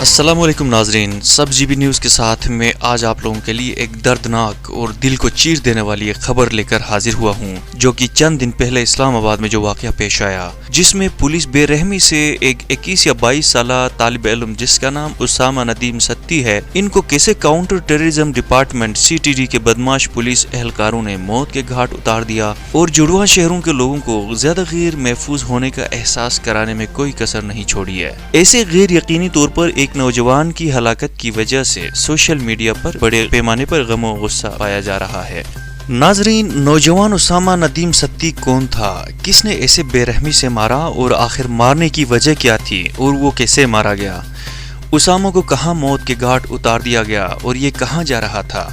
अस्सलाम वालेकुम नाजरीन, सब जीबी न्यूज़ के साथ में आज आप लोगों के लिए एक दर्दनाक और दिल को चीर देने वाली एक खबर लेकर हाजिर हुआ हूँ, जो कि चंद दिन पहले इस्लामाबाद में जो वाक़या पेश आया, जिसमें पुलिस बेरहमी से एक 21 या 22 साल तालिब इल्म जिसका नाम उसामा नदीम सत्ती है, इनको कैसे काउंटर टेररिज्म डिपार्टमेंट CTD के बदमाश पुलिस एहलकारों ने मौत के घाट उतार दिया और जुड़वा शहरों के लोगों को ज्यादा गैर महफूज होने का एहसास कराने में कोई कसर नहीं छोड़ी है। ऐसे गैर यकीनी तौर पर एक नौजवान की हलाकत की वजह से सोशल मीडिया पर बड़े पैमाने पर गम और गुस्सा पाया जा रहा है। नाजरीन, नौजवान उसामा नदीम सत्ती कौन था, किसने ऐसे बेरहमी से मारा और आखिर मारने की वजह क्या थी और वो कैसे मारा गया? उसामा को कहां मौत के घाट उतार दिया गया और ये कहां जा रहा था?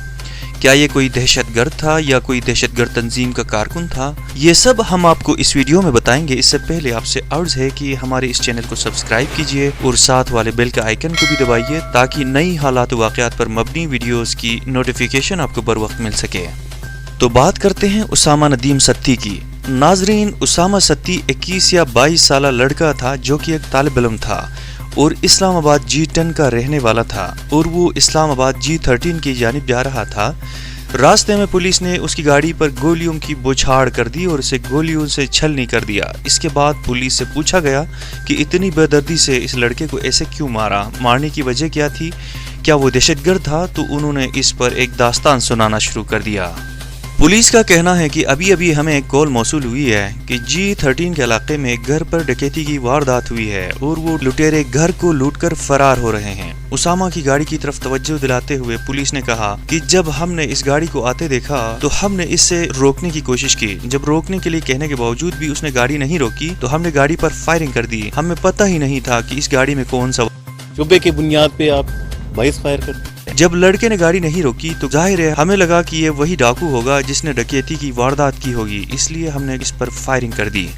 क्या ये कोई दहशतगर्द था या कोई दहशतगर्द तंजीम का कारकुन था? ये सब हम आपको इस वीडियो में बताएंगे। इससे पहले आपसे अर्ज है कि हमारे इस चैनल को सब्सक्राइब कीजिए और साथ वाले बेल के आइकन को भी दबाइए ताकि नई हालात वाक़यात पर मबनी वीडियोस की नोटिफिकेशन आपको बर वक्त मिल सके। तो बात करते हैं उसामा नदीम सत्ती की। नाजरीन, उसामा सत्ती 21 या 22 साल लड़का था जो कि एक तालिब इल्म था और इस्लामाबाद G10 का रहने वाला था और वो इस्लामाबाद G13 की जानिब जा रहा था। रास्ते में पुलिस ने उसकी गाड़ी पर गोलियों की बौछार कर दी और उसे गोलियों से छलनी कर दिया। इसके बाद पुलिस से पूछा गया कि इतनी बेदर्दी से इस लड़के को ऐसे क्यों मारा, मारने की वजह क्या थी, क्या वो दहशतगर्द था? तो उन्होंने इस पर एक दास्तान सुनाना शुरू कर दिया। पुलिस का कहना है कि अभी अभी हमें एक कॉल मौसूल हुई है कि G13 के इलाके में एक घर पर डकैती की वारदात हुई है और वो लुटेरे घर को लूटकर फरार हो रहे हैं। उसामा की गाड़ी की तरफ तवज्जो दिलाते हुए पुलिस ने कहा कि जब हमने इस गाड़ी को आते देखा तो हमने इससे रोकने की कोशिश की। जब रोकने के लिए कहने के बावजूद भी उसने गाड़ी नहीं रोकी तो हमने गाड़ी पर फायरिंग कर दी। हमें पता ही नहीं था कि इस गाड़ी में कौन सा शुबे की बुनियाद पे आप वाइस फायर करते। जब लड़के ने गाड़ी नहीं रोकी तो जाहिर है हमें लगा कि ये वही डाकू होगा जिसने डकैती की वारदात की होगी, इसलिए हमने इस पर फायरिंग कर दी।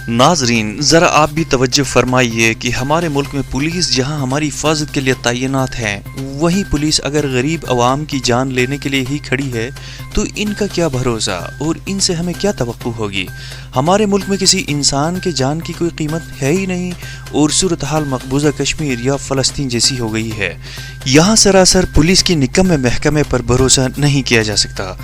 नाजरीन, जरा आप भी तवज्जो फरमाइए कि हमारे मुल्क में पुलिस जहां हमारी हिफाजत के लिए तैनात है, वहीं पुलिस अगर गरीब अवाम की जान लेने के लिए ही खड़ी है तो इनका क्या भरोसा और इनसे हमें क्या तवक्कुह होगी? हमारे मुल्क में किसी इंसान के जान की कोई कीमत है ही नहीं और सूरत हाल मकबूजा कश्मीर या फ़लस्तीन जैसी हो गई है। यहाँ सरासर पुलिस की निकम्मे महकमे पर भरोसा नहीं किया जा सकता।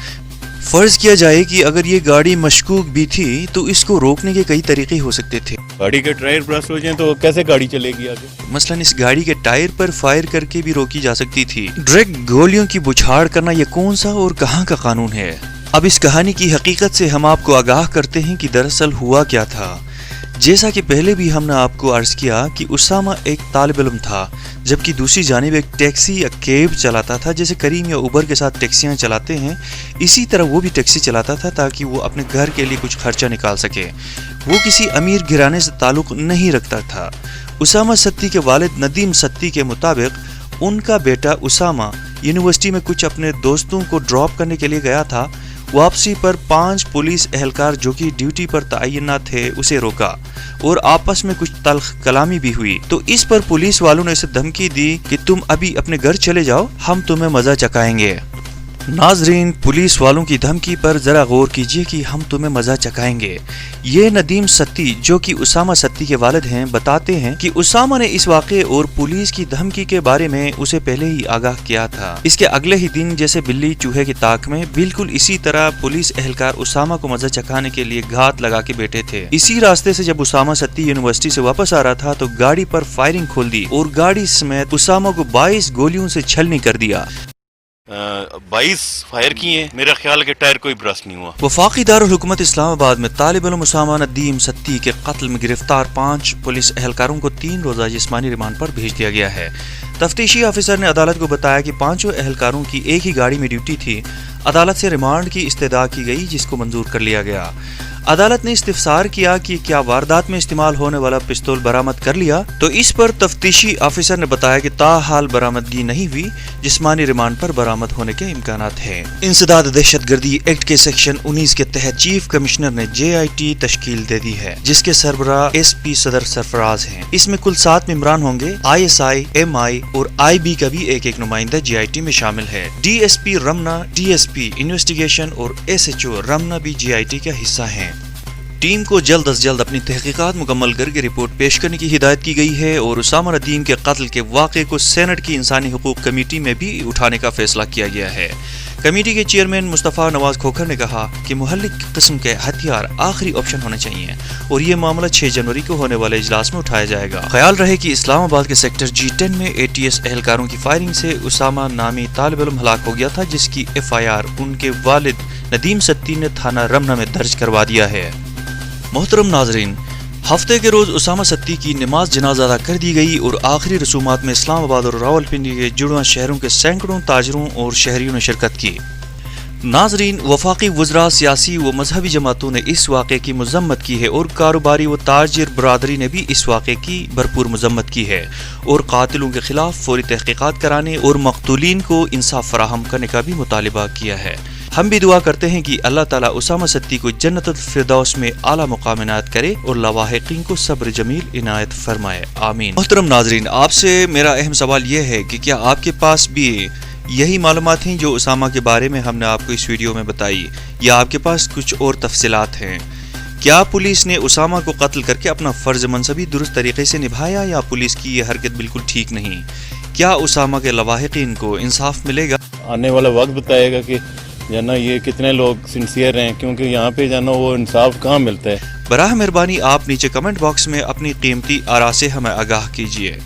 फर्ज किया जाए कि अगर ये गाड़ी मशकूक भी थी तो इसको रोकने के कई तरीके हो सकते थे। गाड़ी के टायर ब्रस्ट हो जाएं तो कैसे गाड़ी चलेगी आगे? मसलन इस गाड़ी के टायर पर फायर करके भी रोकी जा सकती थी। डायरेक्ट गोलियों की बौछार करना ये कौन सा और कहाँ का कानून है? अब इस कहानी की हकीकत से हम आपको आगाह करते हैं कि दरअसल हुआ क्या था। जैसा कि पहले भी हमने आपको अर्ज किया कि उसामा एक तालिब इल्म था, जबकि दूसरी जानिब एक टैक्सी या कैब चलाता था। जैसे करीम या उबर के साथ टैक्सियां चलाते हैं, इसी तरह वो भी टैक्सी चलाता था ताकि वो अपने घर के लिए कुछ खर्चा निकाल सके। वो किसी अमीर घराने से ताल्लुक़ नहीं रखता था। उसामा सत्ती के वालिद नदीम सत्ती के मुताबिक उनका बेटा उसामा यूनिवर्सिटी में कुछ अपने दोस्तों को ड्रॉप करने के लिए गया था। वापसी पर 5 पुलिस एहलकार जो कि ड्यूटी पर तैनात थे उसे रोका और आपस में कुछ तल्ख कलामी भी हुई। तो इस पर पुलिस वालों ने उसे धमकी दी कि तुम अभी अपने घर चले जाओ, हम तुम्हें मजा चखाएंगे। नाजरीन, पुलिस वालों की धमकी पर जरा गौर कीजिए कि हम तुम्हें मजा चखाएंगे। ये नदीम सत्ती जो कि उसामा सत्ती के वालिद हैं बताते हैं कि उसामा ने इस वाक़े और पुलिस की धमकी के बारे में उसे पहले ही आगाह किया था। इसके अगले ही दिन जैसे बिल्ली चूहे की ताक में, बिल्कुल इसी तरह पुलिस एहलकार उसामा को मजा चखाने के लिए घात लगा के बैठे थे। इसी रास्ते से जब उसामा सत्ती यूनिवर्सिटी से वापस आ रहा था तो गाड़ी पर फायरिंग खोल दी और गाड़ी समेत उसामा को 22 गोलियों से छलनी कर दिया। 22 फायर किए, मेरा ख्याल के टायर कोई ब्रस्ट नहीं हुआ। वफाकी दारुल हुकूमत इस्लामाबाद में तालिब इल्म उसामा नदीम सत्ती के कत्ल में गिरफ्तार 5 पुलिस एहलकारों को 3 रोज़ा जिस्मानी रिमांड पर भेज दिया गया है। तफ्तीशी ऑफिसर ने अदालत को बताया कि 5 एहलकारों की एक ही गाड़ी में ड्यूटी थी। अदालत से रिमांड की इस्तदा की गई जिसको मंजूर कर लिया गया। अदालत ने इस्तिफसार किया कि क्या वारदात में इस्तेमाल होने वाला पिस्तौल बरामद कर लिया, तो इस पर तफ्तीशी ऑफिसर ने बताया कि ताहाल बरामदगी नहीं हुई, जिस्मानी रिमांड पर बरामद होने के इम्कानात हैं। इंसदाद दहशतगर्दी एक्ट के सेक्शन 19 के तहत चीफ कमिश्नर ने JIT तश्कील दे दी है, जिसके सरबराह SP सदर सरफराज हैं। इसमें कुल 7 मेंबरान होंगे। ISI, MI और IB का भी एक नुमाइंदा JIT में शामिल है। DSP रमना, DSP इन्वेस्टिगेशन और SHO रमना भी JIT का हिस्सा हैं। ٹیم کو جلد از جلد اپنی تحقیقات مکمل کر کے رپورٹ پیش کرنے کی ہدایت کی گئی ہے اور اسامہ ندیم کے قتل کے واقعے کو سینٹ کی انسانی حقوق کمیٹی میں بھی اٹھانے کا فیصلہ کیا گیا ہے۔ کمیٹی کے چیئرمین مصطفیٰ نواز کھوکھر نے کہا کہ مہلک قسم کے ہتھیار آخری آپشن ہونے چاہیے اور یہ معاملہ 6 جنوری کو ہونے والے اجلاس میں اٹھایا جائے گا۔ خیال رہے کہ اسلام آباد کے سیکٹر G10 میں ATS اہلکاروں کی فائرنگ سے اسامہ نامی طالب علم ہلاک ہو گیا تھا، جس کی FIR ان کے والد ندیم ستی نے تھانہ رمنہ میں درج کروا دیا ہے۔ محترم ناظرین، ہفتے کے روز اسامہ ستی کی نماز جنازہ ادا کر دی گئی اور آخری رسومات میں اسلام آباد اور راولپنڈی کے جڑواں شہروں کے سینکڑوں تاجروں اور شہریوں نے شرکت کی۔ ناظرین، وفاقی وزراء، سیاسی و مذہبی جماعتوں نے اس واقعے کی مذمت کی ہے اور کاروباری و تاجر برادری نے بھی اس واقعے کی بھرپور مذمت کی ہے اور قاتلوں کے خلاف فوری تحقیقات کرانے اور مقتولین کو انصاف فراہم کرنے کا بھی مطالبہ کیا ہے۔ ہم بھی دعا کرتے ہیں کہ اللہ تعالیٰ اسامہ ستی کو جنت الفردوس میں اعلیٰ مقام عنایت کرے اور لاواحقین کو صبر جمیل عنایت فرمائے، آمین۔ محترم ناظرین، آپ سے میرا اہم سوال یہ ہے کہ کیا آپ کے پاس بھی یہی معلومات ہیں جو اسامہ کے بارے میں ہم نے آپ کو اس ویڈیو میں بتائی، یا آپ کے پاس کچھ اور تفصیلات ہیں؟ کیا پولیس نے اسامہ کو قتل کر کے اپنا فرض منصبی درست طریقے سے نبھایا، یا پولیس کی یہ حرکت بالکل ٹھیک نہیں؟ کیا اسامہ کے لواحقین کو انصاف ملے گا؟ آنے والا وقت بتائے گا کہ جانا یہ کتنے لوگ سنسیئر ہیں، کیونکہ یہاں پہ جانا وہ انصاف کہاں ملتا ہے۔ براہ مہربانی آپ نیچے کمنٹ باکس میں اپنی قیمتی آراء سے ہمیں آگاہ کیجیے۔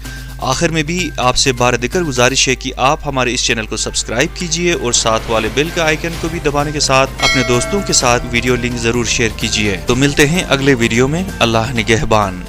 آخر میں بھی آپ سے بار دیگر گزارش ہے کہ آپ ہمارے اس چینل کو سبسکرائب کیجیے اور ساتھ والے بیل کا آئیکن کو بھی دبانے کے ساتھ اپنے دوستوں کے ساتھ ویڈیو لنک ضرور شیئر کیجیے۔ تو ملتے ہیں اگلے ویڈیو میں، اللہ نگہبان۔